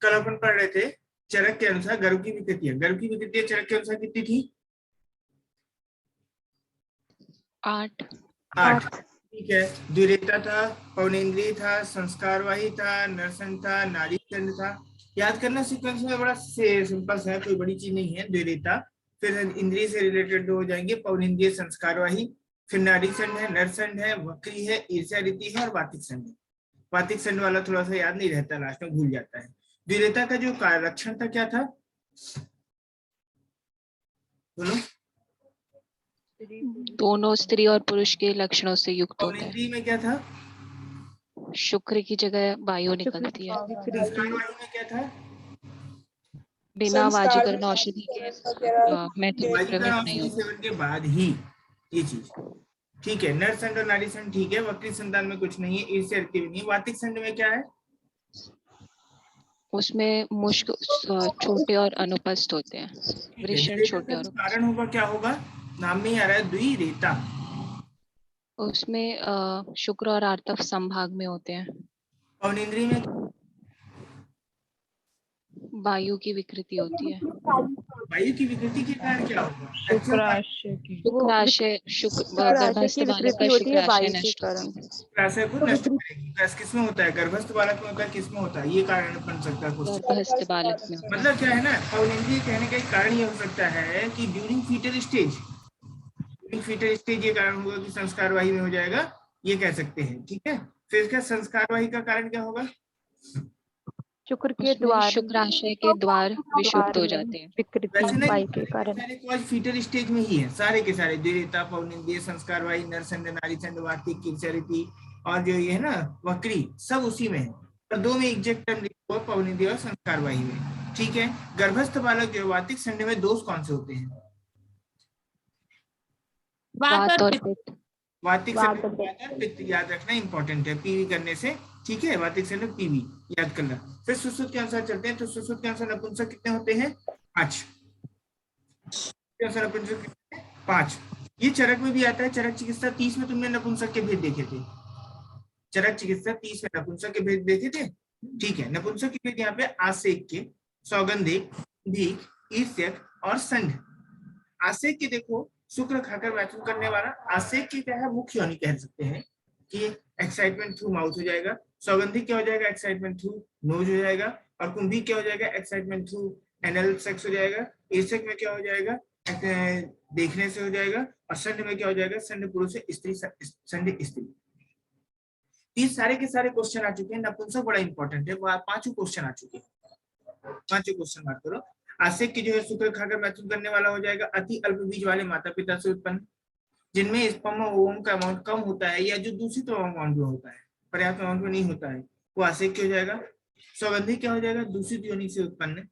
कल अपन पढ़ रहे थे चरक के अनुसार गर्भ की विकृतियां। गर्भ की विकृतियां चरक के अनुसार कितनी थी? 8। 8। ठीक है। द्विरेता था, पौनेन्द्रिय था, संस्कारवाही था, नरसंड था, नाड़ीचंड था। याद करना सीक्वेंस में बड़ा सिंपल सा है, कोई बड़ी चीज नहीं है। द्विरेता, फिर इंद्रिय से रिलेटेड दो हो जाएंगे, पौनेन्द्रिय, संस्कारवाही, फिर नाड़ीचंड है, नरसंड है, वक्री है, ईर्ष्यादिति है और वातिक संड है। वातिक संड वाला थोड़ा सा याद नहीं रहता, लास्ट में भूल जाता है। द्विरेता का जो लक्षण था क्या था? बोलो। दोनों स्त्री और पुरुष के लक्षणों से युक्त होता है। पौनेन्द्रिय में क्या था? शुक्र की जगह वायु निकलती है। संस्कारवाही में क्या था? बिना वाजीकरण औषधि के मैथुन में प्रवेश नहीं औषधि होता। सेवन के बाद ही ये चीज। ठीक है। नरसंड और नाड़ीसंड ठीक है। वक्री संतान में कुछ नहीं है, ईर्ष्या भी नहीं है। वातिक संड में क्या है? उसमें मुश्क छोटे और अनुपस्थ होते हैं। वृषण छोटे और कारण होगा क्या होगा? नाम में ही आ रहा है द्विरेता। उसमें शुक्र और आर्तव संभाग में होते हैं। पौनेन्द्रिय में वायु की विकृति होती है। वायु की विकृति के कारण क्या होगा? शुक्राशय की शुक्राशय, गर्भस्थ बालक का शुक्राशय नष्ट शुक्राशय को नष्ट करेगी। किसमें होता है? गर्भस्थ बालक में होता है। किसमें होता है? ये कारण बन सकता है क्वेश्चन। गर्भस्थ बालक में। मतलब क्या है ना, पौनेन्द्रिय कहने का एक कारण ये हो सकता है कि ड्यूरिंग फीटल स्टेज, ये कारण होगा कि संस्कारवाही में हो जाएगा, ये कह सकते हैं। ठीक है। फिर इसका संस्कारवाही का कारण क्या होगा? शुक्र के द्वार, शुक्राशय के द्वार विशुद्ध हो जाते हैं। विकृति वायु के कारण। सारे कॉज फीटल स्टेज में ही है, सारे के सारे। द्विरेता, पौनेन्द्रिय, संस्कारवाही, नरसंड, नाड़ीचंड, वातिक, ईर्ष्यादिति और जो ये है ना वक्री, सब उसी में है। और दो में एग्जैक्ट टर्म लिखा हुआ, पौनेन्द्रिय और संस्कारवाही में। ठीक है। गर्भस्थ बालक जो वातिक संड में दोष कौन से होते हैं? वात और पित्त। वातिक संड और पित्त याद रखना इंपॉर्टेंट है पीवी करने से। ठीक है। वातिक संड पीवी याद करना। फिर सुश्रुत के अनुसार चलते हैं। तो सुश्रुत के अनुसार नपुंसक कितने होते हैं? 5। 5। ये चरक में भी आता है। चरक चिकित्सा 30 में तुमने नपुंसक के भेद देखे थे। चरक चिकित्सा 30 में नपुंसक के भेद देखे थे। ठीक है। नपुंसक के भेद यहाँ पे आसेक के, सौगंधिक, भीख, ईर्ष्यक और संघ। आसेक के देखो, शुक्र खाकर मैथुन करने वाला। आसेक की क्या है? मुख्य योनि कह सकते हैं कि एक्साइटमेंट थ्रू माउथ हो जाएगा। सौगंधिक क्या हो जाएगा? एक्साइटमेंट थ्रू नोज हो जाएगा। और कुंभी क्या हो जाएगा? एक्साइटमेंट थ्रू एनल सेक्स हो जाएगा। ईर्ष्यक में क्या हो जाएगा? देखने से हो जाएगा। और संड में क्या हो जाएगा? संड पुरुष से स्त्री, संड स्त्री। तीस सारे के सारे क्वेश्चन आ चुके हैं। नपुंसक बड़ा इंपॉर्टेंट है, 5 क्वेश्चन आ चुके हैं। 5 क्वेश्चन बात करो। आसेक की जो है शुक्र खाकर मैथुन करने वाला हो जाएगा। अति अल्प बीज वाले माता पिता से उत्पन्न, जिनमें स्पर्म और ओवम का अमाउंट कम होता है या जो दूषित अमाउंट में होता है, पर्याप्त अमाउंट में नहीं होता है, वो आसेक क्या हो जाएगा? सौगंधिक क्या हो जाएगा? दूषित योनि से उत्पन्न।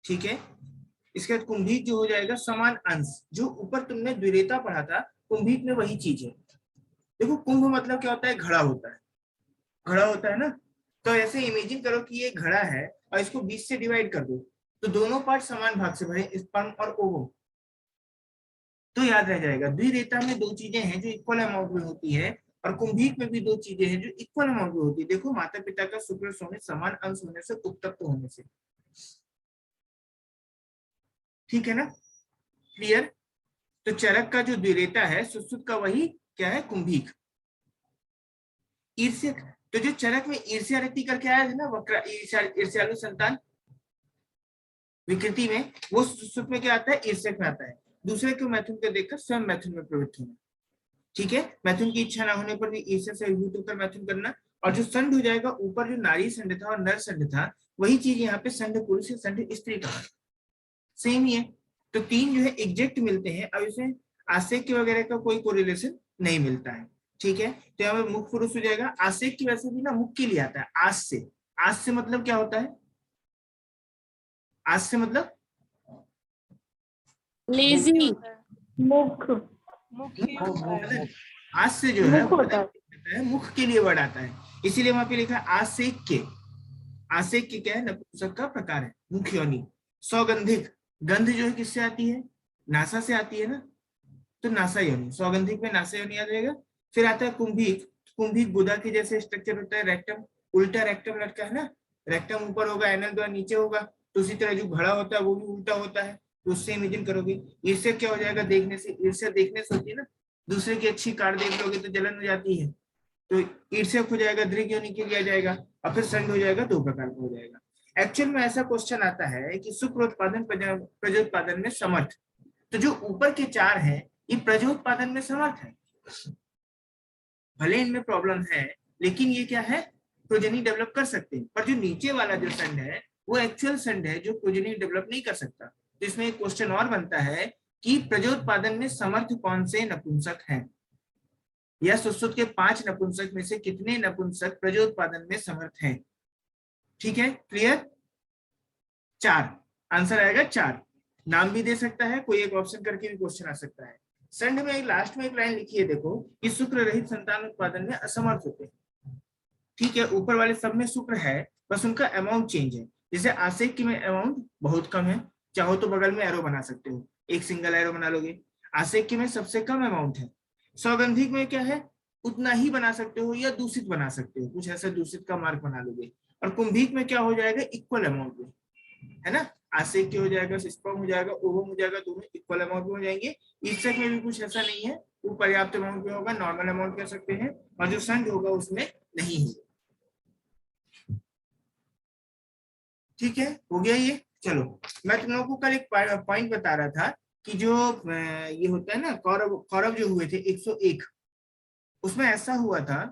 ठीक है। इसके बाद कुंभीक जो हो जाएगा समान अंश। जो ऊपर तुमने द्विरेता पढ़ा था, कुंभीक में वही चीज है। देखो कुंभ मतलब क्या होता है? घड़ा होता है। घड़ा होता है ना। तो ऐसे इमेजिन करो कि ये घड़ा है और इसको 20 से डिवाइड कर दो, तो दोनों पार्ट समान भाग से भरे, स्पर्म और ओवम। तो याद रह जाएगा। द्विरेता में 2 चीजें हैं जो इक्वल अमाउंट में होती है, और कुंभीक में भी 2 चीजें हैं जो इक्वल अमाउंट में होती है। देखो, माता पिता का शुक्र सोने, समान अंश होने से, उत्तप्त होने से। ठीक है ना? क्लियर? तो चरक का जो द्विरेता है, सुश्रुत का वही क्या है? कुंभीक। ईर्ष्यक, तो जो चरक में ईर्ष्या रक्ति करके आया था ना, वक्र ईर्ष्यालु संतान विकृति में, वो सुश्रुत में क्या आता है? ईर्ष्यक में आता है। दूसरे को मैथुन को देखकर स्वयं मैथुन में प्रवृत्त होना। ठीक है। मैथुन की इच्छा ना होने पर भी ईर्ष्या से अभिभूत होकर मैथुन करना। और जो संड हो जाएगा, ऊपर जो नारी संड था और नर संड था, वही चीज यहाँ पे संड पुरुष से संड स्त्री का सेम ही है। तो 3 जो है एग्जैक्ट मिलते हैं। अब इसमें आसेक के वगैरह का कोई कोरिलेशन नहीं मिलता है। ठीक है। तो यहाँ पे मुख पुरुष हो जाएगा। आसेक की वैसे भी ना मुख के लिए आता है, आस से। आस से मतलब क्या होता है? आस से मतलब लेजी, मुख। आज से जो है मुख के लिए वर्ड आता है, इसीलिए वहां पे लिखा है आसेक के। आसेक के क्या है? नपुंसक का प्रकार है, मुख योनि। सौगंधिक, गंध जो है किससे आती है? नासा से आती है ना, तो नासा योनि। सौगंधिक में नासा योनि आ जाएगा। फिर आता है कुंभीक। कुंभीक गुदा के जैसे स्ट्रक्चर होता है, रेक्टम, उल्टा रेक्टम लटका है ना, रेक्टम ऊपर होगा, एनल द्वार नीचे होगा, तो उसी तरह जो घड़ा होता है वो भी उल्टा होता है, तो उससे इमेजिन करोगे। ईर्ष्या क्या हो जाएगा, देखने से, ईर्ष्या देखने से होती है ना, दूसरे की अच्छी कार देख लोगे तो जलन हो जाती है, तो ईर्ष्या हो जाएगा, दृग योनि के लिए आ जाएगा, और फिर संग हो जाएगा, दो प्रकार का हो जाएगा। एक्चुअल में ऐसा क्वेश्चन आता है कि शुक्रोत्पादन प्रजोत्पादन में समर्थ, तो जो ऊपर के चार हैं ये प्रजोत्पादन में समर्थ है, भले इनमें प्रॉब्लम है लेकिन ये क्या है, प्रोजेनी डेवलप कर सकते हैं। पर जो नीचे वाला जो संड है वो एक्चुअल संड है जो प्रोजेनी डेवलप नहीं कर सकता। तो इसमें एक क्वेश्चन और बनता है कि प्रजोत्पादन में समर्थ कौन से नपुंसक हैं, या सुश्रुत के 5 नपुंसक में से कितने नपुंसक प्रजोत्पादन में समर्थ हैं। ठीक है, क्लियर? 4 आंसर आएगा, 4। नाम भी दे सकता है कोई, एक ऑप्शन करके भी क्वेश्चन आ सकता है। संड में लास्ट में एक लाइन लिखी है देखो कि शुक्र रहित संतान उत्पादन में असमर्थ होते हैं। ठीक है, ऊपर वाले सब में शुक्र है, बस उनका अमाउंट चेंज है। जैसे आसेक्य में अमाउंट बहुत कम है, चाहो तो बगल में एरो बना सकते हो, एक सिंगल एरो बना लोगे। आसेक्य में सबसे कम अमाउंट है। सौगंधिक में क्या है, उतना ही बना सकते हो या दूषित बना सकते हो, कुछ ऐसा दूषित का मार्क बना लोगे। और कुंभिक में क्या हो जाएगा, इक्वल अमाउंट में, है ना, आसेक्य हो जाएगा, स्पर्म हो जाएगा, ओवम हो जाएगा, दोनों इक्वल अमाउंट में हो जाएंगे। ईर्षक में भी कुछ ऐसा नहीं है, वो पर्याप्त अमाउंट में होगा, नॉर्मल अमाउंट कह सकते हैं, और जो संड होगा उसमें नहीं होगा। ठीक है, हो गया ये। चलो, मैं तुम लोगों को कल एक पॉइंट बता रहा था कि जो ये होता है ना, कौरव जो हुए थे 101, उसमें ऐसा हुआ था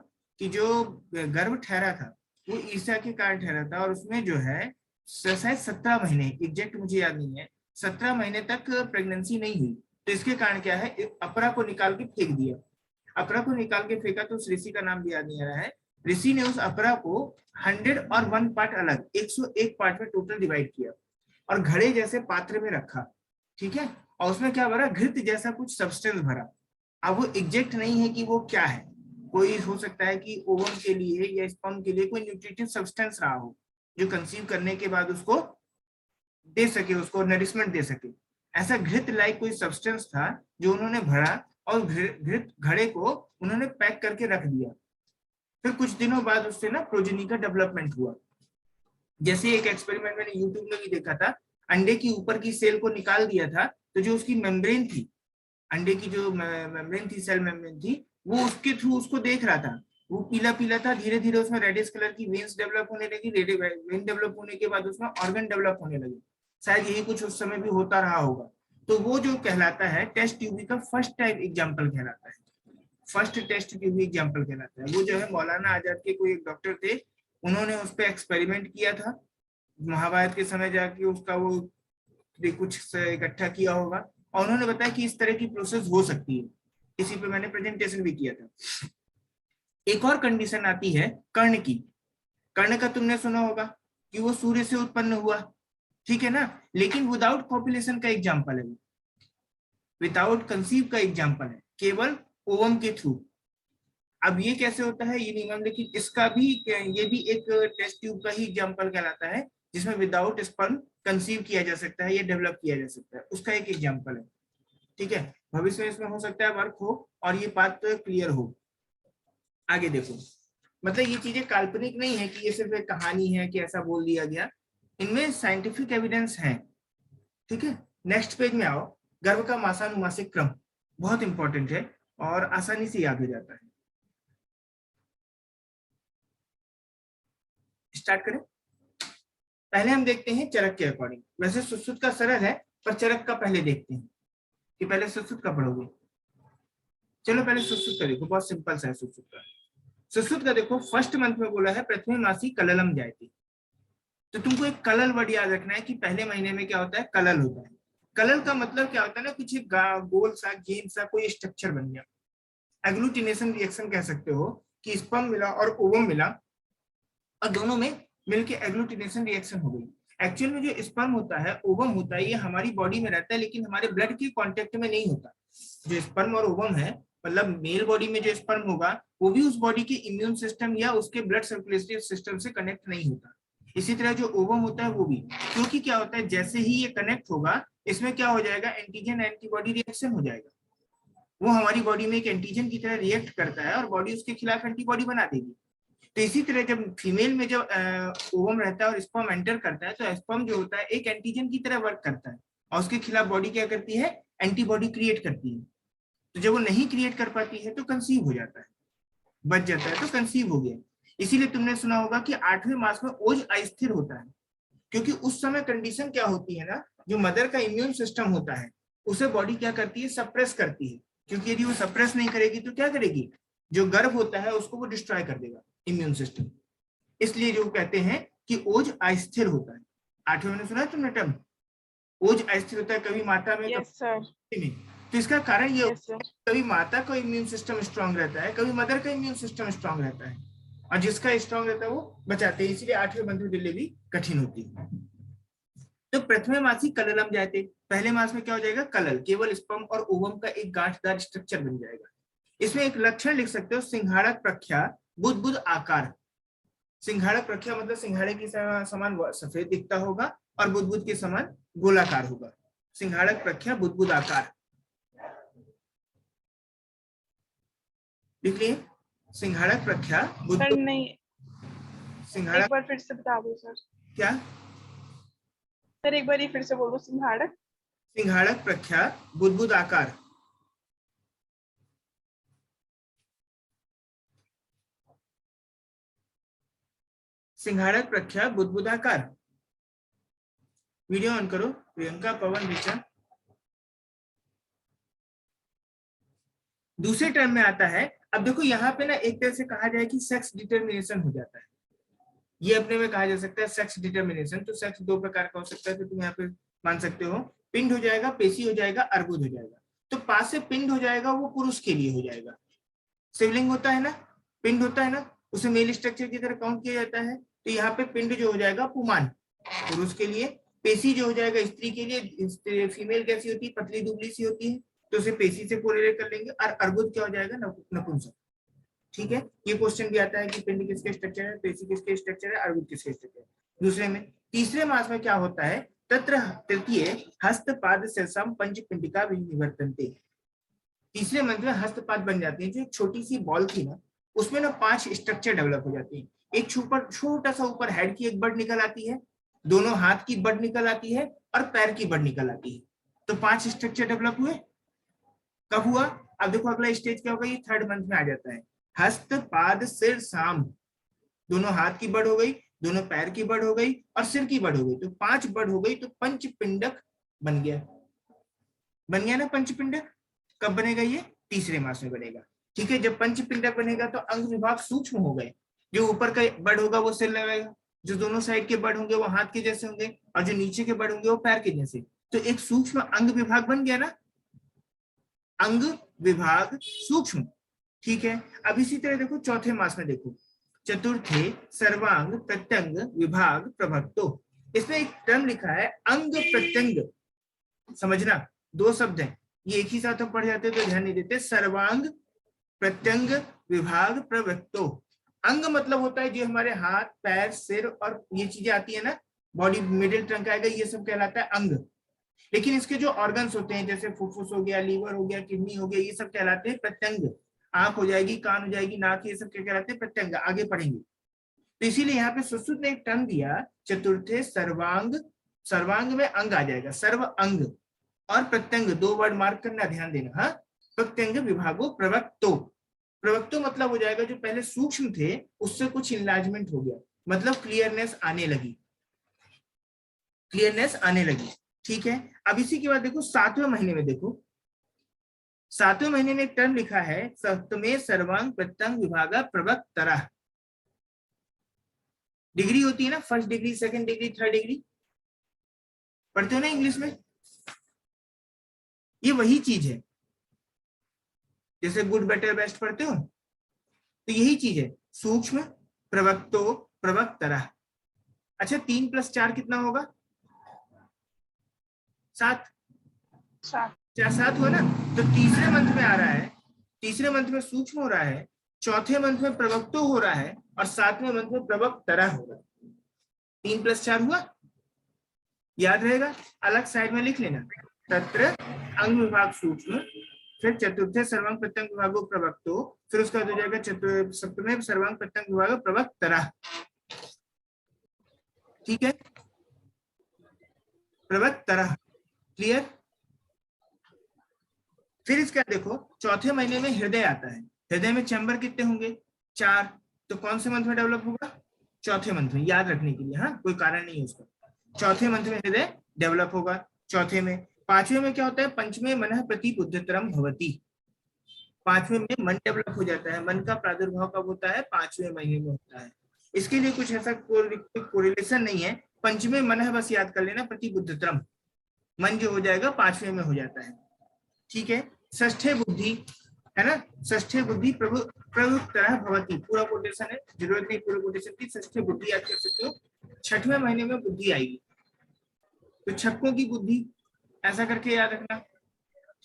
कि जो गर्भ ठहरा था वो ईर्ष्या के कारण ठहरा था, और उसमें जो है शायद 17 महीने, एग्जैक्ट मुझे याद नहीं है, 17 महीने तक प्रेगनेंसी नहीं हुई। तो इसके कारण क्या है, अपरा को निकाल के फेंक दिया। अपरा को निकाल के फेंका तो उस ऋषि का नाम भी याद नहीं आ रहा है। ऋषि ने उस अपरा को 101 पार्ट अलग, 101 पार्ट में टोटल डिवाइड किया और घड़े जैसे पात्र में रखा। ठीक है, और उसमें क्या भरा, घृत जैसा कुछ सब्सटेंस भरा। अब वो एग्जैक्ट नहीं है कि वो क्या है, कोई हो सकता है कि ओवम के लिए या स्पर्म के लिए कोई न्यूट्रिटिव सब्सटेंस रहा हो जो कंसीव करने के बाद उसको दे सके, उसको नरिशमेंट दे सके। ऐसा घृत लाइक कोई सब्सटेंस था जो उन्होंने भरा, और घृत घड़े को उन्होंने पैक करके रख दिया। फिर कुछ दिनों बाद उससे ना प्रोजेनी का डेवलपमेंट हुआ। जैसे एक एक्सपेरिमेंट मैंने यूट्यूब में भी देखा था, अंडे की ऊपर की सेल को निकाल दिया था, तो जो उसकी मेम्ब्रेन थी, अंडे की जो मेम्ब्रेन थी, सेल मेम्ब्रेन थी, वो उसके थ्रू उसको देख रहा था, वो पीला पीला था। धीरे धीरे उसमें रेडिश कलर की वेन्स डेवलप होने लगी, वेन डेवलप होने के बाद उसमें ऑर्गन डेवलप होने लगे। शायद यही कुछ उस समय भी होता रहा होगा। तो वो जो कहलाता है टेस्ट ट्यूब का फर्स्ट टाइप एग्जाम्पल कहलाता है, फर्स्ट टेस्ट ट्यूब एग्जाम्पल कहलाता है। वो जो है मौलाना आजाद के कोई एक डॉक्टर थे, उन्होंने उस पर एक्सपेरिमेंट किया था महाभारत के समय जाके, उसका वो कुछ इकट्ठा किया होगा, और उन्होंने बताया कि इस तरह की प्रोसेस हो सकती है। इसी पे मैंने प्रेजेंटेशन भी किया था। एक और कंडीशन आती है कर्ण की। कर्ण का तुमने सुना होगा कि वो सूर्य से उत्पन्न हुआ, ठीक है ना, लेकिन विदाउट पॉपुलेशन का एग्जाम्पल है, विदाउट कंसीव का एग्जाम्पल है, केवल ओवम के थ्रू। अब ये कैसे होता है ये नहीं मालूम, लेकिन इसका भी, ये भी एक टेस्ट ट्यूब का ही एग्जाम्पल कहलाता है, जिसमें विदाउट स्पर्म कंसीव किया जा सकता है या डेवलप किया जा सकता है, उसका एक एग्जाम्पल है। ठीक है, भविष्य में इसमें हो सकता है वर्क हो और ये बात तो क्लियर हो। आगे देखो, मतलब ये चीजें काल्पनिक नहीं है कि ये सिर्फ एक कहानी है कि ऐसा बोल दिया गया, इनमें साइंटिफिक एविडेंस है। ठीक है, नेक्स्ट पेज में आओ। गर्भ का मासानुमासिक क्रम बहुत इंपॉर्टेंट है और आसानी से याद हो जाता है। स्टार्ट करें। पहले हम देखते हैं चरक के अकॉर्डिंग। वैसे सुश्रुत का सरल है, पर चरक का पहले देखते हैं कि पहले सुश्रुत का पढ़ोगे। चलो पहले सुश्रुत का देखो, बहुत सिंपल सा है सुश्रुत का। सुश्रुत का देखो, फर्स्ट मंथ में बोला है प्रथम मासी कललम जायते। तो तुमको एक कलल वर्ड याद रखना है कि पहले महीने में क्या होता है, कलल होता है। कलल का मतलब क्या होता है ना, कुछ एक गोल सा गेंद सा कोई स्ट्रक्चर बन गया। एग्लूटिनेशन रिएक्शन कह सकते हो कि स्पर्म मिला और ओवम मिला और दोनों में मिलके एग्लूटिनेशन रिएक्शन हो गई। एक्चुअल में जो स्पर्म होता है, ओवम होता है, ये हमारी बॉडी में रहता है लेकिन हमारे ब्लड के कांटेक्ट में नहीं होता। जो स्पर्म और ओवम है, मतलब मेल बॉडी में जो स्पर्म होगा वो भी उस बॉडी के इम्यून सिस्टम या उसके ब्लड सर्कुलेटरी सिस्टम से कनेक्ट नहीं होता। इसी तरह जो ओवम होता है वो भी, क्योंकि क्या होता है, जैसे ही ये कनेक्ट होगा इसमें क्या हो जाएगा, एंटीजन एंटीबॉडी रिएक्शन हो जाएगा। वो हमारी बॉडी में एक एंटीजन की तरह रिएक्ट करता है और बॉडी उसके खिलाफ एंटीबॉडी बना देगी। तो इसी तरह जब फीमेल में जब ओवम रहता है और स्पर्म एंटर करता है तो स्पर्म जो होता है एक एंटीजन की तरह वर्क करता है और उसके खिलाफ बॉडी क्या करती है, एंटीबॉडी क्रिएट करती है। तो जब वो नहीं क्रिएट कर पाती है तो कंसीव हो जाता है, बच जाता है तो कंसीव हो गया। इसीलिए तुमने सुना होगा कि 8वें मास में ओज अस्थिर होता है, क्योंकि उस समय कंडीशन क्या होती है ना, जो मदर का इम्यून सिस्टम होता है उसे बॉडी क्या करती है, सप्रेस करती है, क्योंकि यदि वो सप्रेस नहीं करेगी तो क्या करेगी, जो गर्भ होता है उसको वो डिस्ट्रॉय कर देगा इम्यून सिस्टम। इसलिए जो कहते हैं कि ओज अस्थिर होता है। 8वें में सुना तुमने टर्म ओज अस्थिर होता है, कभी माता में यस सर। कभी में। तो इसका कारण ये यस सर। कभी माता का इम्यून सिस्टम स्ट्रांग रहता है, कभी मदर का इम्यून सिस्टम स्ट्रांग रहता है, और जिसका स्ट्रांग रहता है वो बचाते हैं। इसलिए 8वें मंथ में डिलीवरी कठिन होती है। तो प्रथम मासी कललम जाते, पहले मास में क्या हो जाएगा, कलल, केवल स्पर्म और ओवम का एक गांठदार स्ट्रक्चर बन जाएगा। इसमें एक लक्षण लिख सकते हो, सिंघाड़क प्रख्या बुदबुद आकार। सिंघाड़क प्रख्या मतलब सिंघाड़े के समान सफेद दिखता होगा और बुदबुद के समान गोलाकार होगा। सिंघाड़क प्रख्या बुदबुद आकार लिख लिए। सिंघाड़क प्रख्या सर बुदबुद, नहीं, एक सिंघाड़क बार फिर से बता दो सर। क्या, सर एक बार ही फिर से बोलो। सिंघाड़क, सिंघाड़क प्रख्या बुदबुद आकार। सिंघाड़क प्रख्या बुदबुदाकार। वीडियो ऑन करो प्रियंका, पवन, ऋचा। दूसरे टर्म में आता है, अब देखो यहाँ पे ना एक तरह से कहा जाए कि सेक्स डिटर्मिनेशन हो जाता है। ये अपने में कहा जा सकता है सेक्स डिटर्मिनेशन। तो सेक्स दो प्रकार का हो सकता है, तो तुम यहाँ पे मान सकते हो, पिंड हो जाएगा, पेशी हो जाएगा, अर्बुद हो जाएगा। तो पास से पिंड हो जाएगा वो पुरुष के लिए हो जाएगा। शिवलिंग होता है ना, पिंड होता है ना, उसे मेल स्ट्रक्चर की तरह काउंट किया जाता है। तो यहाँ पे पिंड जो हो जाएगा पुमान पुरुष के लिए, पेशी जो हो जाएगा स्त्री के लिए। फीमेल कैसी होती है, पतली दुबली सी होती है, तो उसे पेशी से कोरिलेट कर लेंगे। और अर्बुद क्या हो जाएगा, नपुंसक। ठीक है, ये क्वेश्चन भी आता है कि पिंड किसके स्ट्रक्चर है, पेशी किसके स्ट्रक्चर है, अर्बुद किसके स्ट्रक्चर है। दूसरे में, तीसरे मास में क्या होता है, तत्र तृतीय हस्तपाद शेषम पंचपिंडिका विवर्तन्ते। तीसरे मंथ में हस्तपाद बन जाते हैं। जो एक छोटी सी बॉल थी ना, उसमें ना 5 स्ट्रक्चर डेवलप हो जाती है। एक छोटा सा ऊपर हेड की एक बड निकल आती है, दोनों हाथ की बड निकल आती है और पैर की बड निकल आती है। तो 5 स्ट्रक्चर डेवलप हुए। कब हुआ, अब देखो अगला स्टेज क्या होगा, ये 3rd मंथ में आ जाता है। हस्त पाद सिर साम, दोनों हाथ की बड हो गई, दोनों पैर की बड हो गई और सिर की बड हो गई। तो 5 बड हो गई, तो पंचपिंडक बन गया। बन गया ना पंचपिंडक। कब बनेगा, ये तीसरे मास में बनेगा। ठीक है, जब पंचपिंडक बनेगा तो अंग विभाग सूक्ष्म हो गए। जो ऊपर का बड होगा वो सिर लगाएगा, जो दोनों साइड के बड होंगे वो हाथ के जैसे होंगे, और जो नीचे के बड होंगे वो पैर के जैसे। तो एक सूक्ष्म अंग विभाग बन गया ना, अंग विभाग सूक्ष्म। ठीक है, अब इसी तरह देखो चौथे मास में देखो, चतुर्थे सर्वांग प्रत्यंग विभाग प्रभक्तो। इसमें एक टर्म लिखा है अंग प्रत्यंग, समझना 2 शब्द हैं, ये एक ही साथ हम पढ़ जाते तो ध्यान नहीं देते। सर्वांग प्रत्यंग विभाग प्रवृत्तो। अंग मतलब होता है जो हमारे हाथ पैर सिर और ये चीजें आती है ना, बॉडी मिडिल ट्रंक आएगा, ये सब कहलाता है अंग। लेकिन इसके जो ऑर्गन्स होते हैं, जैसे फुफ्फुस हो गया, लीवर हो गया, किडनी हो गया, ये सब कहलाते हैं प्रत्यंग। आंख हो जाएगी, कान हो जाएगी, नाक, ये सब क्या कहलाते हैं, प्रत्यंग। आगे पढ़ेंगे। तो इसीलिए यहाँ पे सुश्रुत ने एक टर्म दिया, चतुर्थे सर्वांग। सर्वांग में अंग आ जाएगा, सर्व अंग और प्रत्यंग, 2 वर्ड मार्क करना, ध्यान देना। हाँ, प्रत्यंग विभागो प्रवक्तो। प्रवक्तो मतलब हो जाएगा जो पहले सूक्ष्म थे उससे कुछ इनलार्जमेंट हो गया, मतलब क्लियरनेस आने लगी, क्लियरनेस आने लगी। ठीक है, अब इसी के बाद देखो 7वें महीने में देखो, 7वें महीने में एक टर्म लिखा है, सप्तमे सर्वांग प्रत्यंग विभागा प्रवक्तरः। डिग्री होती है ना, 1st degree, 2nd degree, 3rd degree, पढ़ते हो ना इंग्लिश में। ये वही चीज है, जैसे गुड बेटर बेस्ट पढ़ते हो, तो यही चीज है, सूक्ष्म प्रवक्तो प्रवक्तरः। अच्छा, 3 + 4 कितना होगा, 7। 7 हो ना। तो तीसरे मंथ में आ रहा है, तीसरे मंथ में सूक्ष्म हो रहा है, चौथे मंथ में प्रवक्तो हो रहा है और 7वें मंथ में प्रवक्तरः हो रहा है। 3 + 4 हुआ, याद रहेगा। अलग साइड में लिख लेना, तत्र अंग विभाग सूक्ष्म, फिर चतुर्थे सर्वांग प्रत्यंग विभागो प्रवक्तो, फिर उसका हो जाएगा सप्तमे सर्वांग प्रत्यंग विभागो प्रवक्तरः। ठीक है, प्रवक्तरः, क्लियर। फिर इसका देखो चौथे महीने में हृदय आता है। हृदय में चैम्बर कितने होंगे? 4। तो कौन से मंथ में डेवलप होगा? चौथे मंथ में, याद रखने के लिए, हाँ, कोई कारण नहीं है उसका। चौथे मंथ में हृदय डेवलप होगा, चौथे में। पांचवें में क्या होता है? पंचमे मनः प्रति बुद्धितरम भवति। पांचवें में मन डेवलप हो जाता है। मन का प्रादुर्भाव कब होता है? 5वें महीने में होता है। इसके लिए कुछ ऐसा कोरिलेशन नहीं है। पंचमे मनः बस याद कर लेना, प्रति बुद्धितरम, मन जो हो जाएगा 5वें में हो जाता है। ठीक है, षष्ठे बुद्धि है ना, षष्ठे बुद्धि प्रवृत्तरः भवति, पूरा कोटेशन है, जरूरत नहीं पूरा कोटेशन की, षष्ठे बुद्धि याद कर सकते हो। 6वें महीने में बुद्धि आएगी, तो छक्कों की बुद्धि, ऐसा करके याद रखना।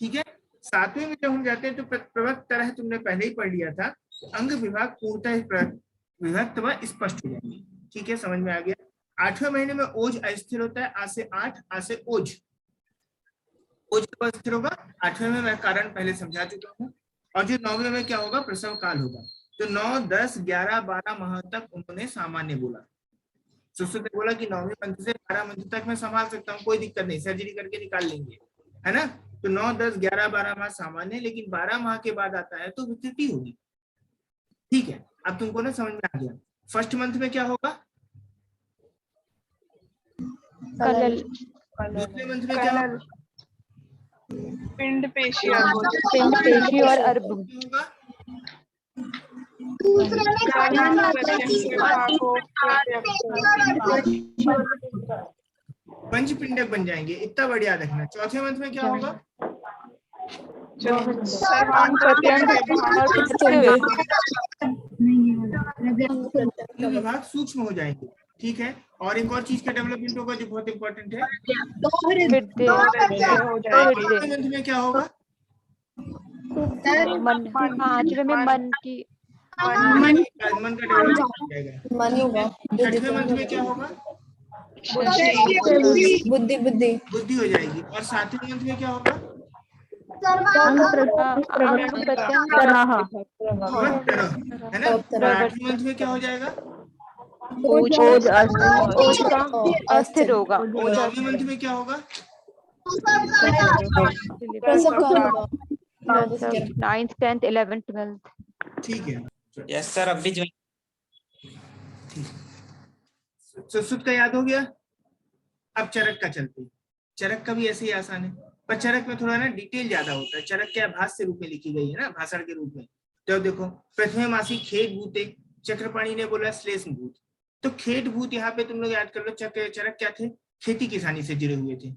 ठीक है, 7वें में जब हम जाते हैं तो प्रवक्तरः तुमने पहले ही पढ़ लिया था, तो अंग विभाग पूर्णतः विभक्त व स्पष्ट हो जाएंगे। ठीक है, समझ में आ गया। 8वें महीने में ओज अस्थिर होता है, आ से 8, आ से ओज, ओज कब अस्थिर होगा? 8वें में, मैं कारण पहले समझा चुका हूँ। और जो 9वें में क्या होगा? प्रसव काल होगा। तो 9, 10, 11, 12 माह तक उन्होंने सामान्य बोला। सुश्रुत ने बोला कि 9वें मंथ से 12 मंथ तक मैं संभाल सकता हूँ, कोई दिक्कत नहीं, सर्जरी करके निकाल लेंगे, है ना। तो 9, 10, 11, 12 माह सामान्य, लेकिन 12 माह के बाद आता है तो विकृति होगी। ठीक है, अब तुमको ना समझ में आ गया। फर्स्ट मंथ में क्या होगा? कलल। दूसरे मंथ में क्या होगा? पिंड पेशी पिंड पेशी और अर्बुद। होगा? पंचपिंडक बन जाएंगे, इतना बढ़िया रखना। चौथे मंथ में क्या होगा? विभाग सूक्ष्म हो जाएंगे। ठीक है, और एक और चीज का डेवलपमेंट होगा जो बहुत इंपॉर्टेंट है, हृदय। मंथ में क्या होगा? मन, 5वें में मन की, मन का डेवलपमेंट हो जाएगा। 6वें मंथ में क्या होगा? बुद्धि बुद्धि बुद्धि हो जाएगी। और 7वें मंथ में क्या होगा? है ना। और 8वें मंथ में क्या हो जाएगा? ओज अस्थिर होगा। और 9वें मंथ में क्या होगा? प्रसव काल होगा। 9th 10th 11th 12th। ठीक है, यस सर, अब भी सुश्रुत का याद हो गया। अब चरक का चलते हैं। चरक का भी ऐसे ही आसान है, पर चरक में थोड़ा ना डिटेल ज्यादा होता है। चरक क्या भाष्य रूप में लिखी गई है ना, भाषण के रूप में। तो देखो, प्रथमे मासी खेत भूते, चक्रपाणी ने बोला श्लेष्म भूत। तो खेत भूत यहाँ पे तुम लोग याद कर लो, चरक क्या थे? खेती किसानी से जुड़े हुए थे,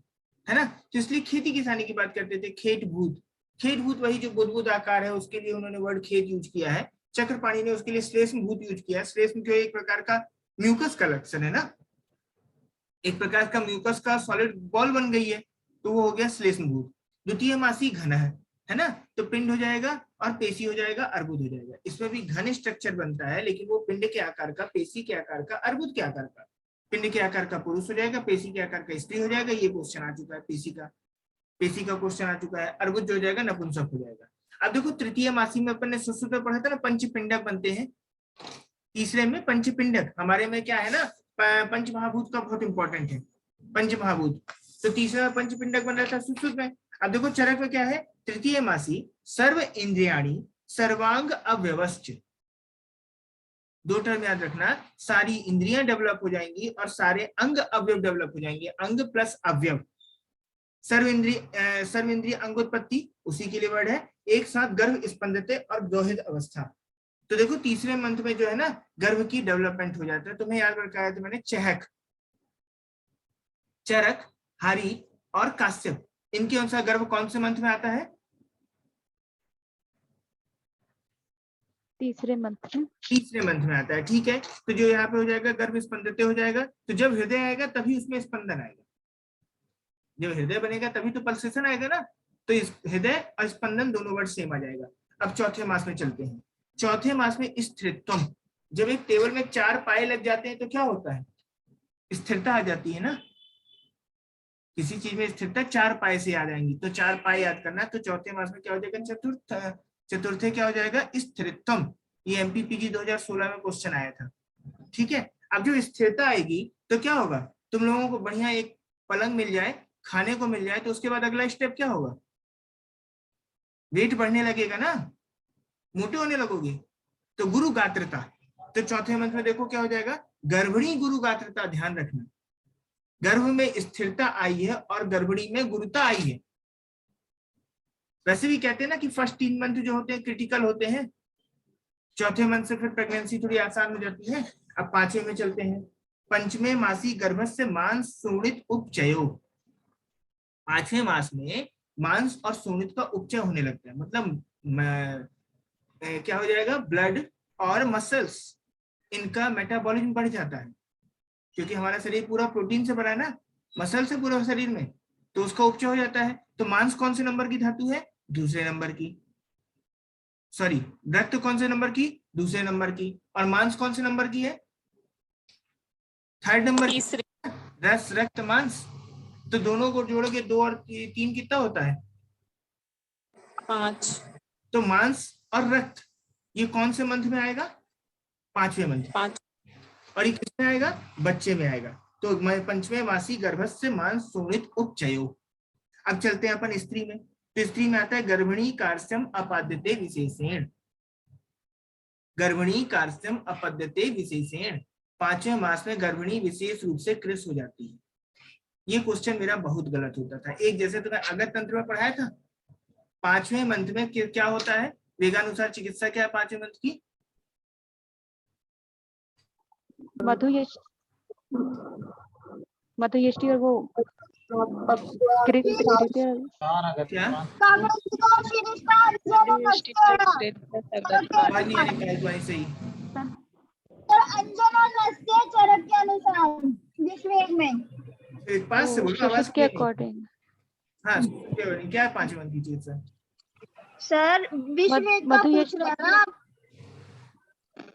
है ना। तो इसलिए खेती किसानी की बात करते थे। खेत भूत, खेत भूत वही जो बुदबुद आकार है, उसके लिए उन्होंने वर्ड खेत यूज किया है। चक्रपाणी ने उसके लिए श्लेष्म भूत यूज किया। श्लेष्म जो एक प्रकार का म्यूकस का लक्षण है ना, एक प्रकार का म्यूकस का सॉलिड बॉल बन गई है, तो वो हो गया श्लेष्म भूत। द्वितीय मासी घन है ना, तो पिंड हो जाएगा और पेशी हो जाएगा, अर्बुद हो जाएगा। इसमें भी घन स्ट्रक्चर बनता है, लेकिन वो पिंड के आकार का, पेशी के आकार का, अर्बुद के आकार का। पिंड के आकार का पुरुष हो जाएगा, पेशी के आकार का स्त्री हो जाएगा। ये क्वेश्चन आ चुका है, पेशी का क्वेश्चन आ चुका है। अर्बुद जो हो जाएगा नपुंसक हो जाएगा। अब देखो, तृतीय मासी में अपन ने सुश्रुत में पढ़ा था ना, पंचपिंडक बनते हैं। तीसरे में पंचपिंडक, हमारे में क्या है ना, पंच महाभूत का बहुत इंपॉर्टेंट है, पंच महाभूत। तो तीसरे में पंचपिंडक बन रहा था सुश्रुत में। अब देखो चरक में क्या है? तृतीय मासी सर्व इंद्रियाणी सर्वांग अव्यवस्थ। 2 टर्म याद रखना, सारी इंद्रियां डेवलप हो जाएंगी और सारे अंग अवयव डेवलप हो जाएंगे। अंग प्लस अवयव, सर्व इंद्रिय अंगोत्पत्ति, उसी के लिए वर्ड है। एक साथ गर्भ स्पंदते और दोहित अवस्था। तो देखो तीसरे मंथ में जो है ना, गर्भ की डेवलपमेंट हो जाता है। तुम्हें याद रखा है तो मैंने चहक, चरक, हारी और काश्यप, इनके अनुसार गर्भ कौन से मंथ में आता है? तीसरे मंथ में। तीसरे मंथ में आता है। ठीक है, तो जो यहाँ पे हो जाएगा गर्भ स्पंदते हो जाएगा। तो जब हृदय आएगा तभी उसमें स्पंदन आएगा। जब हृदय बनेगा तभी तो पल्सेशन आएगा ना। तो इस हृदय और स्पंदन दोनों वर्ड सेम आ जाएगा। अब चौथे मास में चलते हैं। चौथे मास में स्थिरत्वम, जब एक टेबल में 4 पाए लग जाते हैं तो क्या होता है? स्थिरता आ जाती है ना। किसी चीज में स्थिरता 4 पाई से याद आएंगी, तो 4 पाई याद करना है। तो चौथे मास में क्या हो जाएगा, चतुर्थ, चतुर्थे क्या हो जाएगा, स्थिरत्वम। ये एमपीपीजी 2016 में क्वेश्चन आया था। ठीक है, अब जो स्थिरता आएगी तो क्या होगा, तुम लोगों को बढ़िया एक पलंग मिल जाए, खाने को मिल जाए, तो उसके बाद अगला स्टेप क्या होगा, वेट बढ़ने लगेगा ना, मोटे होने लगोगे। तो गुरु गात्रता, तो चौथे मंत्र में देखो क्या हो जाएगा, गर्भिणी गुरु गात्रता, ध्यान रखना, गर्भ में स्थिरता आई है और गर्भिणी में गुरुता आई है। वैसे भी कहते हैं ना कि फर्स्ट 3 मंथ जो होते हैं क्रिटिकल होते हैं, चौथे मंथ से फिर प्रेगनेंसी थोड़ी आसान हो जाती है। अब 5वें में चलते हैं, पंचमे मासी गर्भस्य मांस सोणित उपचयो। 5वें मास में मांस और सोणित का उपचय होने लगता है, मतलब क्या हो जाएगा, ब्लड और मसल्स, इनका मेटाबॉलिज्म बढ़ जाता है, क्योंकि हमारा शरीर पूरा प्रोटीन से बना है ना, मसल से पूरा शरीर में, तो उसका उपचय हो जाता है। तो मांस कौन से नंबर की धातु है, दूसरे नंबर की, सॉरी रक्त कौन से नंबर की, दूसरे नंबर की, और मांस कौन से नंबर की है, थर्ड नंबर की, रस रक्त मांस। तो दोनों को जोड़ोगे 2 और 3 कितना होता है, 5। तो मांस और रक्त ये कौन से मंथ में आएगा, 5वें मंथ, 5। और ये किसमें आएगा, बच्चे में आएगा। तो पंचमे मासी गर्भस्य मांस सोणित उपचयो। अब चलते हैं अपन स्त्री में, तो स्त्री में आता है गर्भिणी कार्स्यम अपद्यते विशेषेण, गर्भिणी कार्स्यम अपद्यते विशेषेण, 5वें मास में गर्भिणी विशेष रूप से कृश हो जाती है। ये क्वेश्चन मेरा बहुत गलत होता था, एक जैसे तुम्हें अगस्त तंत्र में पढ़ाया था, 5वें मंथ में क्या होता है, वेगानुसार चिकित्सा क्या है 5वें मंथ की, मधुयष्टि और वो क्या आवाज नहीं आ रही है तुम्हारी सही, अंजन और नस्य चरक के अनुसार विश्वेग में, एक पास से बोलो आवाज के अकॉर्डिंग। हाँ क्या है 5वें मंथ की चिकित्सा, सर विश्वेग का पूछ रहे हैं ना आप,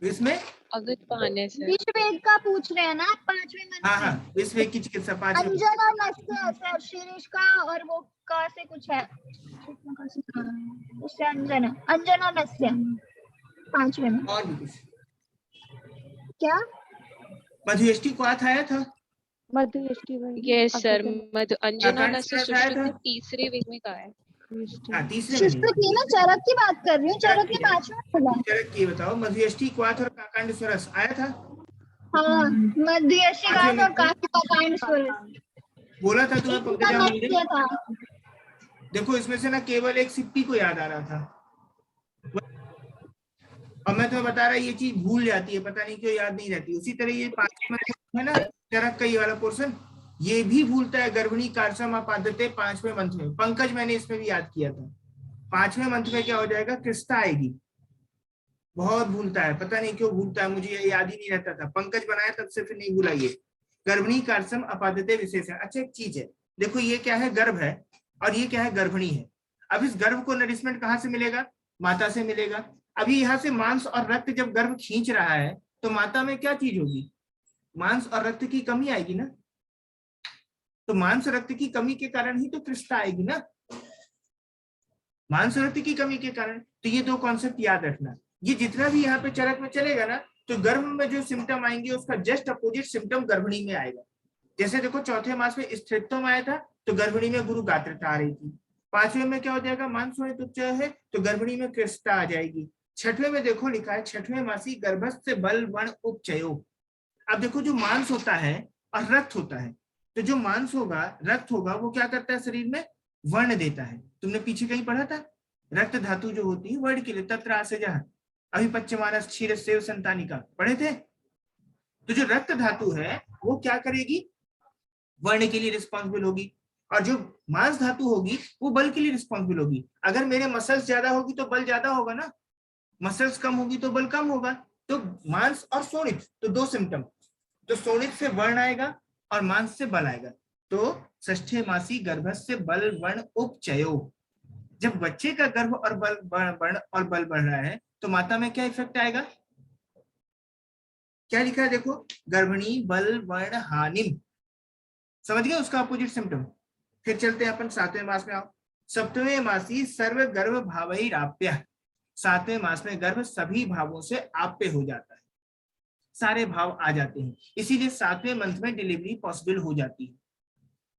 इसमें अगस्त बहाने से विश्वेग का पूछ रहे हैं ना आप, 5वें मंथ हाँ में। हाँ विश्वेग की चिकित्सा 5वें, अंजन और नस्य सर, शीरीष का और वो का से कुछ है, उससे अंजन है, अंजन और नस्य 5वें में। और भी कुछ, क्या मधुयष्टि को हाथ आया था, यस सर, मधु अंजना आकांक्ष नस्य का सुश्रुत आया था? में तीसरे विग में कहा है। हाँ तीसरे शिष्ट में, की ना, चरक की बात कर रही हूँ, चरक की 5वें खुला। चरक की बताओ, मधुयष्टि क्वाथ और काकांड स्वरस आया था, हाँ मध्ययष्टि का और काफी पकांड स्वर बोला था तुम्हें पंकजा मुंडे। था। देखो इसमें से ना केवल एक सिप्पी को याद आ रहा था, और मैं तुम्हें बता रहा ये चीज भूल जाती है, पता नहीं क्यों याद नहीं रहती। उसी तरह ये 5वें मंथ है ना चरक का ये वाला पोर्शन, ये भी भूलता है, गर्भिणी कार्सम अपाद्यते 5वें मंथ में, पंकज मैंने इसमें भी याद किया था, 5वें मंथ में क्या हो जाएगा, कृष्णा आएगी, बहुत भूलता है, पता नहीं क्यों भूलता है, मुझे ये याद ही नहीं रहता था, पंकज बनाया तब से फिर नहीं भूला ये, गर्भिणी कार्सम अपाद्यते विशेष है। अच्छा एक चीज है, देखो ये क्या है, गर्भ है, और ये क्या है, गर्भिणी है। अब इस गर्भ को नरिशमेंट कहाँ से मिलेगा, माता से मिलेगा। अभी यहाँ से मांस और रक्त जब गर्भ खींच रहा है तो माता में क्या चीज होगी, मांस और रक्त की कमी आएगी ना, तो मांस रक्त की कमी के कारण ही तो कृष्णा आएगी ना, मांस रक्त की कमी के कारण। तो ये 2 कॉन्सेप्ट याद रखना, ये जितना भी यहाँ पे चरक में चलेगा ना, तो गर्भ में जो सिम्टम आएंगे उसका जस्ट अपोजिट सिम्टम गर्भिणी में आएगा। जैसे देखो चौथे मास में स्थिरत्व आया था, तो गर्भिणी में गुरु गात्रता आ रही थी। 5वें में क्या हो जाएगा, मांस उपचय है, तो गर्भिणी में कृष्णा आ जाएगी। 6वें में देखो लिखा है 6वें मासी गर्भस्थ बल वर्ण उपचयो। अब देखो जो मांस होता है और रक्त होता है, तो जो मांस होगा, रक्त होगा, वो क्या करता है, शरीर में वर्ण देता है। तुमने पीछे कहीं पढ़ा था, रक्त धातु जो होती है वर्ण के लिए, तत्र आसे जहां, अभी पच्चमानस क्षीर सेव संतानिका पढ़े थे। तो जो रक्त धातु है वो क्या करेगी, वर्ण के लिए रिस्पॉन्सिबल होगी, और जो मांस धातु होगी वो बल के लिए रिस्पॉन्सिबल होगी। अगर मेरे मसल्स ज्यादा होगी तो बल ज्यादा होगा ना, मसल्स कम होगी तो बल कम होगा। तो मांस और सोनित, तो 2 सिम्टम, तो सोनित से वर्ण आएगा और मांस से बल आएगा। तो षष्ठे मासी गर्भस्य बल वर्ण उपचयो, जब बच्चे का गर्भ और वर्ण और बल बढ़ रहा है तो माता में क्या इफेक्ट आएगा, क्या लिखा है देखो, गर्भिणी बल वर्ण हानिम, समझ गए उसका अपोजिट सिम्टम। फिर चलते हैं अपन सातवें मास में। आओ, सप्तमे मासी सर्व गर्भ भावई राप्य। सातवें मास में गर्भ सभी भावों से आप्य हो जाता है, सारे भाव आ जाते हैं, इसीलिए सातवें मंथ में डिलीवरी पॉसिबल हो जाती है।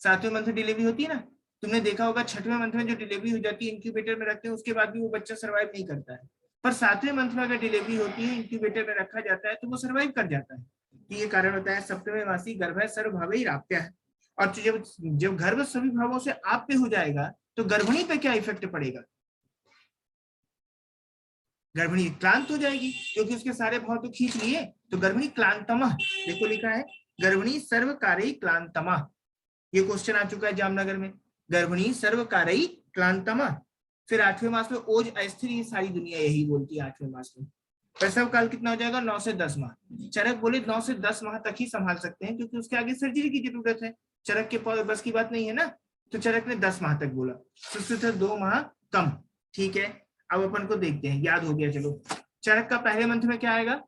सातवें मंथ में डिलीवरी होती है ना, तुमने देखा होगा छठवें मंथ में जो डिलीवरी हो जाती है इंक्यूबेटर में रखते हैं, उसके बाद भी वो बच्चा सर्वाइव नहीं करता है, पर सातवें मंथ में अगर डिलीवरी होती है इंक्यूबेटर में रखा जाता है तो वो सर्वाइव कर जाता है। ये कारण होता है सप्तमे मासी गर्भ सर्वभावी राप्य है। और जब गर्भ सभी भावों से आप्य हो जाएगा तो गर्भिणी पे क्या इफेक्ट पड़ेगा? गर्भिणी क्लांत हो जाएगी, क्योंकि उसके सारे भाव तो खींच लिए, तो गर्भिणी क्लांतमा, देखो लिखा है गर्भिणी सर्वकारयी क्लांतमा। ये क्वेश्चन आ चुका है जामनगर में, गर्भिणी सर्वकारयी क्लांतमा। फिर आठवें मास में ओज अस्थिर, ये सारी दुनिया यही बोलती है आठवें मास में। प्रसव काल कितना हो जाएगा? 9 से 10 माह। चरक बोले 9 से 10 माह तक ही संभाल सकते हैं, क्योंकि उसके आगे सर्जरी की जरूरत है, चरक के बस की बात नहीं है ना, तो चरक ने 10 माह तक बोला, सुश्रुत 2 माह कम। ठीक है, अब अपन को देखते हैं, याद हो गया। चलो, चरक का पहले मंथ में क्या आएगा?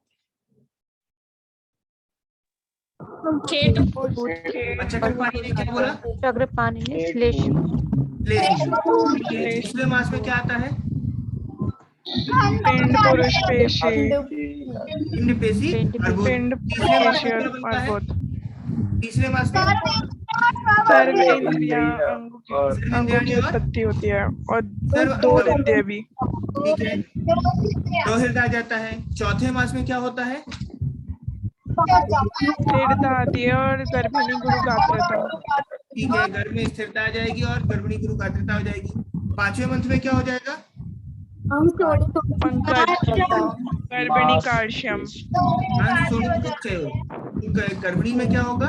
चक्रपाणि ने क्या बोला? चक्रपाणि ने श्लेष। दूसरे मास में क्या आता है? पिंड पुरुष पेशी। पिंड पेशी अर्बुद। पिंड तीसरे मास पेशी में और क्या बनता है? अर्बुद। तीसरे मास में सर्व इंद्रियां अंगों की उत्पत्ति होती है और 2 हृदय भी। ठीक है, 2 हृदय आ जाता है। चौथे मास में क्या होता है? स्थिरता आती है और गर्भिणी गुरु गात्रता। ठीक है, गर्भ में स्थिरता आ जाएगी और गर्भिणी गुरु गात्रता हो जाएगी। पांचवें मंथ में क्या हो जाएगा? पंकज गर्भिणी कार्श्यम। गर्भिणी में क्या होगा?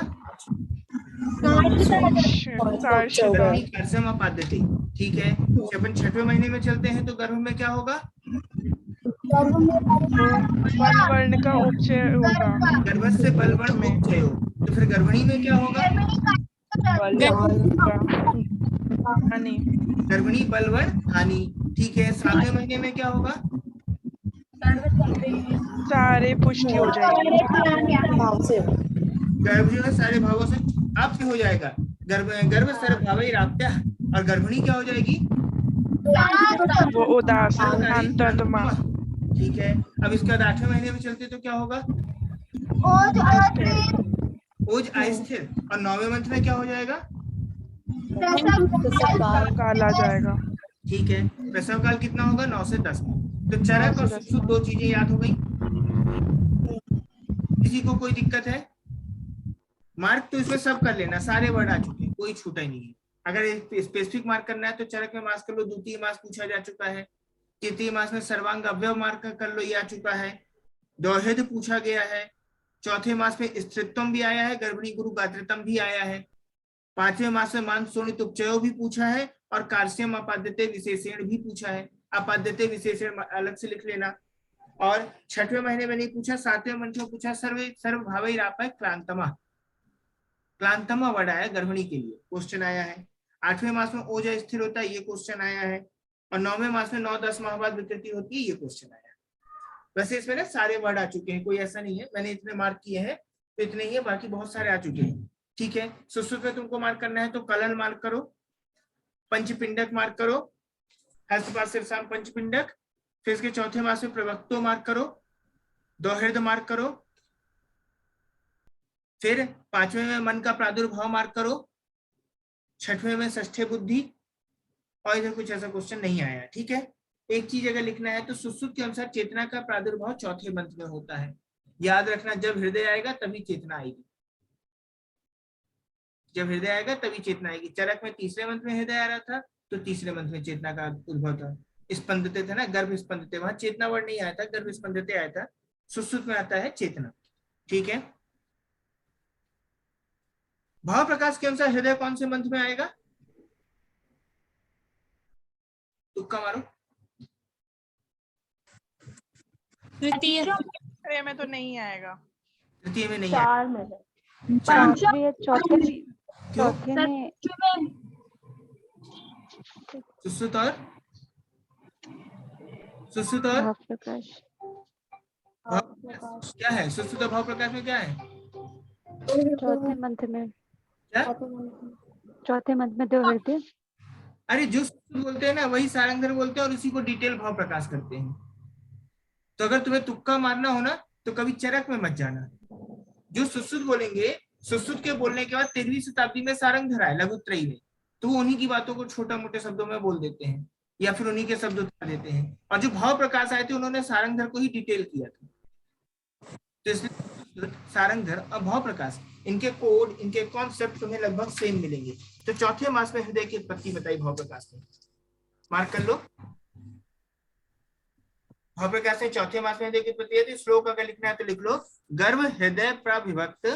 गर्भिणी कार्श्यम अपाद्यते। ठीक है, अपन छठवें महीने में चलते हैं तो गर्भ में क्या होगा? वर्ण का उपचय होगा। गर्भ से बलवर्ण उपचय हो, तो फिर गर्भिणी में क्या होगा? गर्भिणी बलवर्ण हानि। ठीक है, सातवें महीने में क्या होगा? सारे पुष्टि हो जाएगी। गर्भ जो है सारे भावों से आप्त हो जाएगा। गर्भ सर्व भावई राप्य, और गर्भिणी क्या हो जाएगी? वो उदास अंततमा। ठीक है, अब इसके बाद 8वें महीने में चलते तो क्या होगा? ओज अस्थिर। और 9वें मंथ में क्या हो जाएगा? काल आ जाएगा। ठीक है, प्रसव काल कितना होगा? 9 से 10 माह। तो चरक और सुश्रुत 2 चीजें याद हो गई। किसी को कोई दिक्कत है? मार्क तो इसमें सब कर लेना, सारे वर्ड आ चुके हैं, कोई छूटा ही नहीं है। अगर स्पेसिफिक मार्क करना है तो चरक में मार्क्स कर लो, द्वितीय मास पूछा जा चुका है, तृतीय मास में सर्वांग अवयव मार्क कर लो, ये आ चुका है, दोहद पूछा गया है, चौथे मास में स्त्रीत्वम भी आया है, गर्भिणी गुरु गात्रतम भी आया है, पांचवें मास में मान शोणित उपचयो भी पूछा है, और कार्श्यम अपाद्यते विशेषण भी पूछा है। अपाद्यते विशेषण अलग से लिख लेना। और छठवें महीने में नहीं पूछा, सातवें मंथ में पूछा, सर्व भावई रापय क्लांतमा। क्लांतमा वर्ड आया गर्भिणी के लिए, क्वेश्चन आया है। 8वें मास में ओज स्थिर होता है, ये क्वेश्चन आया है। और 9वें मास में 9-10 माह बाद विकृति होती है, ये क्वेश्चन आया है। वैसे इसमें ना सारे वर्ड आ चुके हैं, कोई ऐसा नहीं है, मैंने इतने मार्क किए हैं तो इतने ही है, बाकी बहुत सारे आ चुके हैं। ठीक है, सुश्रुत में तुमको मार्क करना है तो कलन मार्क करो, पंचपिंडक मार्क करो, हस्तपाद शीर्षांग पंचपिंडक। फिर इसके चौथे मास में प्रवक्तो मार्क करो, दोहृद मार्क करो। फिर 5वें में मन का प्रादुर्भाव मार्क करो, 6वें में षष्ठे बुद्धि, और इधर कुछ ऐसा क्वेश्चन नहीं आया। ठीक है, एक चीज अगर लिखना है तो सुश्रुत के अनुसार चेतना का प्रादुर्भाव चौथे मंथ में होता है। याद रखना, जब हृदय आएगा तभी चेतना आएगी, जब हृदय आएगा तभी चेतना आएगी। चरक में तीसरे मंथ में हृदय आ रहा था तो तीसरे मंथ में चेतना का उद्भव था। स्पंदते थे ना, गर्भ स्पंदते, वहां चेतना वर्ड नहीं आया था, गर्भ स्पंदते आया था। सुश्रुत में आता है चेतना। ठीक है, भाव प्रकाश के अनुसार हृदय कौन से मंथ में आएगा? तुक्का मारो। तृतीय में तो नहीं आएगा। तृतीय में नहीं चार में है, पांचवी है, चौथे में सुश्रुत और भाव प्रकाश। क्या है? सुश्रुत और भाव प्रकाश में क्या है? चौथे मंथ में। क्या? चौथे मंत्र में दो हृदय। अरे जो सुश्रुत बोलते हैं ना वही सारंगधर बोलते हैं और उसी को डिटेल भाव प्रकाश करते हैं। तो अगर तुम्हें तुक्का मारना हो ना तो कभी चरक में मत जाना। जो सुश्रुत बोलेंगे, सुश्रुत के बोलने के बाद 13वीं शताब्दी में सारंगधर आए लघुत्रयी में, तो वो उन्हीं की बातों को छोटा मोटे शब्दों में बोल देते हैं या फिर उन्हीं के शब्द उतार देते हैं। और जो भाव प्रकाश आए थे उन्होंने सारंगधर को ही डिटेल किया था। तो इसलिए सारंगधर और भाव प्रकाश, इनके कोड, इनके कॉन्सेप्ट तुम्हें लगभग सेम मिलेंगे। तो चौथे मास में हृदय की उत्पत्ति बताई भाव प्रकाश ने, मार्क कर लो। भाव प्रकाश ने चौथे मास में हृदय की उत्पत्ति है। तो श्लोक अगर लिखना है तो लिख लो, गर्भ हृदय प्रविभक्त,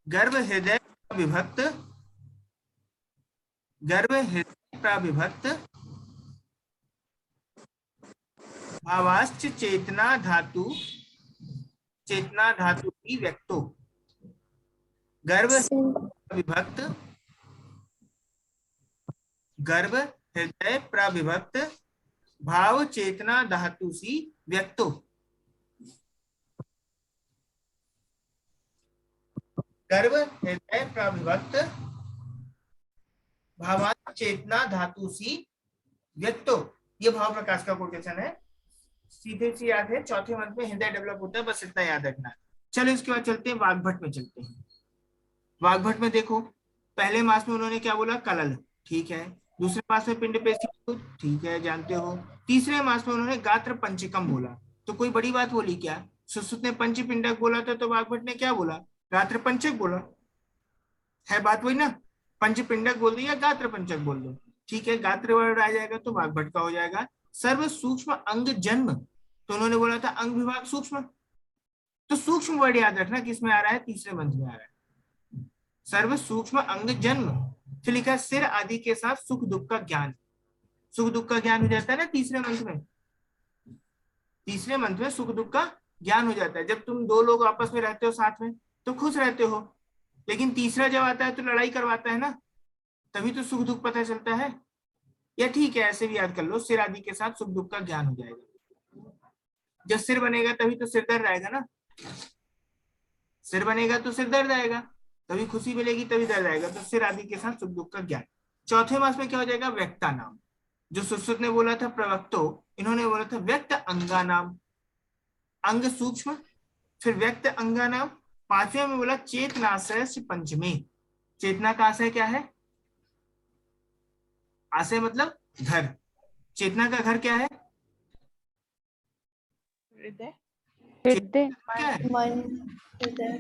गर्भ हृदय विभक्त, गर्भ हृदय प्रविभक्त, भावाश्च चेतना धातु, चेतना धातु की व्यक्तो, गर्भ विभक्त, गर्भ हृदय प्रविभक्त, भाव चेतना धातु सी व्यक्तो, गर्भ हृदय प्रविभक्त, भावांश चेतना धातु सी व्यक्तो। ये भाव प्रकाश का कोटेशन है, सीधे से याद है। चौथे मंत्र में हृदय डेवलप होता है, बस इतना याद रखना। चलो इसके बाद चलते हैं वाग्भट में चलते हैं। वाग्भट में देखो, पहले मास में उन्होंने क्या बोला, कलल, ठीक है। दूसरे मास में पिंड पेशी, ठीक है, जानते हो। तीसरे मास में उन्होंने गात्र पंचकम बोला। तो कोई बड़ी बात बोली क्या? सुश्रुत ने पंचपिंडक बोला था, तो वाग्भट ने क्या बोला, गात्र पंचक बोला। है बात वही ना, पंचपिंडक बोल दो या गात्र पंचक बोल दो, ठीक है। गात्र वर्ड आ जाएगा तो वाग्भट का हो जाएगा। सर्व सूक्ष्म अंग जन्म, तो उन्होंने बोला था अंग विभाग सूक्ष्म। तो सूक्ष्म वर्ड याद रखना किसमें आ रहा है, तीसरे मंत्र में आ रहा है, सर्व सूक्ष्म अंग जन्म। फिर लिखा सिर आदि के साथ सुख दुख का ज्ञान। सुख दुख का ज्ञान हो जाता है ना तीसरे मंत्र में, तीसरे मंत्र में सुख दुख का ज्ञान हो जाता है। जब तुम दो लोग आपस में रहते हो साथ में तो खुश रहते हो, लेकिन तीसरा जब आता है तो लड़ाई करवाता है ना, तभी तो सुख दुख पता चलता है। या ठीक है, ऐसे भी याद कर लो, सिर आदि के साथ सुख दुख का ज्ञान हो जाएगा। जब सिर बनेगा तभी तो सिर दर्द आएगा ना, सिर बनेगा तो सिर दर्द आएगा, तभी खुशी मिलेगी, तभी दर्द आएगा। तो सिर आदि के साथ सुख दुख का ज्ञान। चौथे मास में क्या हो जाएगा, व्यक्ता नाम। जो सुश्रुत ने बोला था प्रवक्तो, इन्होंने बोला था व्यक्त अंगा नाम, अंग सूक्ष्म, फिर व्यक्त अंगा नाम। पांचवें में बोला चेतनाश्रय पंचमी। चेतना का आशय क्या है, आशय मतलब घर, चेतना का घर क्या है, हृदय, हृदय, क्या है, मन, हृदय,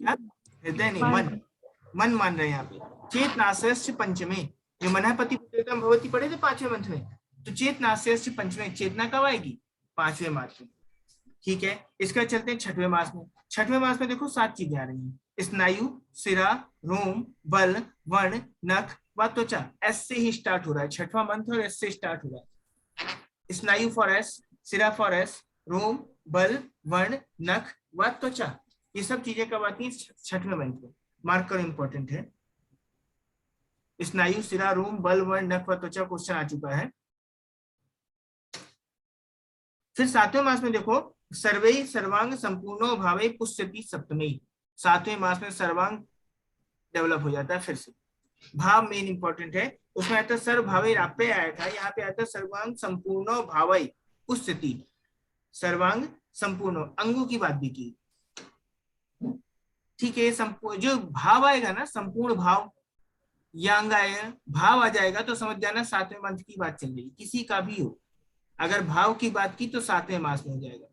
क्या, हृदय नहीं, मन, मन मान रहे हैं यहाँ पे। चेतनाश्रय पंचमी, जो मनःपति भवती पढ़े थे पांचवें मंत्र में, तो चेतनाश्रय पंचमी, चेतना कब आएगी, पांचवें मास में, ठीक है। इसका चलते हैं छठवें मास में। छठवें मास में देखो 7 चीजें आ रही हैं, स्नायु, सिरा, रोम, बल, वर्ण, नख व त्वचा। एस से ही स्टार्ट हो रहा है छठवां मंत्र, और एस से स्टार्ट हो रहा है। स्नायु फॉर एस, सिरा फॉर एस, रोम, बल, वर्ण, नख व त्वचा, ये सब चीजें कब आती हैं, छठवें मंत्र में। मार्क करो, इंपॉर्टेंट है। स्नायु, सिरा, रोम, बल, वर्ण, नख व त्वचा क्वेश्चन आ चुका है। फिर सातवें मास में देखो, सर्वे सर्वांग संपूर्णो भावे पुष्यति सप्तमी। सातवें मास में सर्वांग डेवलप हो जाता है फिर से। भाव मेन इंपॉर्टेंट है, उसमें आता है सर्व भावे रापे आया था, यहाँ पे आता है सर्वांग संपूर्णो भावे पुष्यति। सर्वांग संपूर्ण, अंगों की बात भी की, ठीक है। संपूर्ण जो भाव आएगा ना, संपूर्ण भाव, यांग आएगा, भाव आ जाएगा तो समझ जाना सातवें मंत्र की बात चल रही, किसी का भी हो। अगर भाव की बात की तो सातवें मास में हो जाएगा,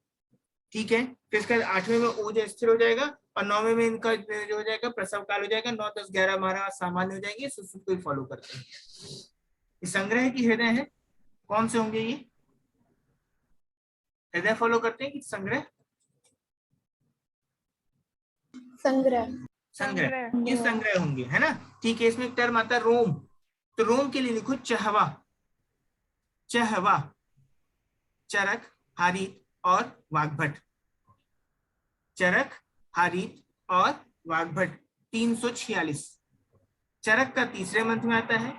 ठीक है। फिर इसका 8वें में ओज स्थिर हो जाएगा, और 9वें में इनका जो हो जाएगा प्रसव काल हो जाएगा। 9, 10, 11, 12 सामान्य हो जाएंगे, सुश्रुत को फॉलो करते हैं। इस संग्रह की हृदय है, कौन से होंगे ये, हृदय फॉलो करते हैं कि संग्रह, संग्रह, संग्रह, ये संग्रह होंगे, है ना, ठीक है। इसमें एक टर्म आता है रोम, तो रोम के लिए लिखो चहवा, चहवा, चरक, हारित और वाग्भट। चरक, हारित और वाग्भट 346। चरक का तीसरे मंत्र में आता है,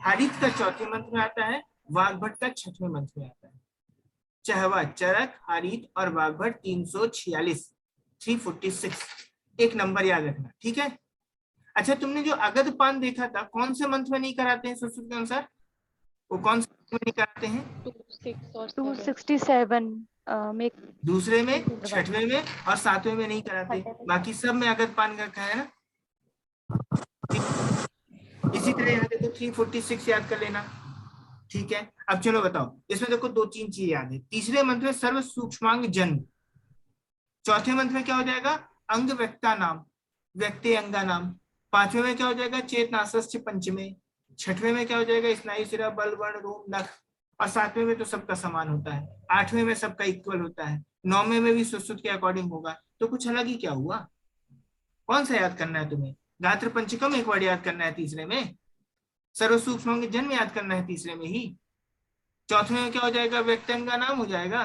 हारित का चौथे मंत्र में आता है, वाग्भट का छठवें मंत्र में आता है। चहवा, चरक, हारीत और बाघभट 346, 346 एक नंबर याद रखना, ठीक है। अच्छा, तुमने जो अगध पान देखा था कौन से मंथ में नहीं कराते हैं सुश्रुत के अनुसार? वो कौन से मंथ में नहीं कराते हैं? 2, 6 और 7। 267 में दूसरे में, छठवें में और सातवें में नहीं कराते, बाकी सब में अगध पान का रखा है ना। इसी तरह यहाँ देखो 346 याद कर लेना, ठीक है। अब चलो बताओ, इसमें देखो 2-3 चीज याद है। तीसरे मंत्र में सर्व सूक्ष्मांग जन्म, चौथे मंत्र में क्या हो जाएगा? अंग व्यक्ता नाम, व्यक्ति अंगा नाम। पांचवें में क्या हो जाएगा? चेतनासस्य पंचमे। छठवें में क्या हो जाएगा? स्नायु सिरा बल वर्ण रोम नख। और सातवें में तो सबका समान होता है, आठवें में सबका इक्वल होता है, नौवें में भी सुश्रुत के अकॉर्डिंग होगा। तो कुछ अलग ही क्या हुआ? कौन सा याद करना है तुम्हें? गात्र पंचकम एक वर्ड याद करना है तीसरे में, सर्व सूक्ष्म जन्म याद करना है तीसरे में ही, चौथे में क्या हो जाएगा? व्यक्तिंग का नाम हो जाएगा,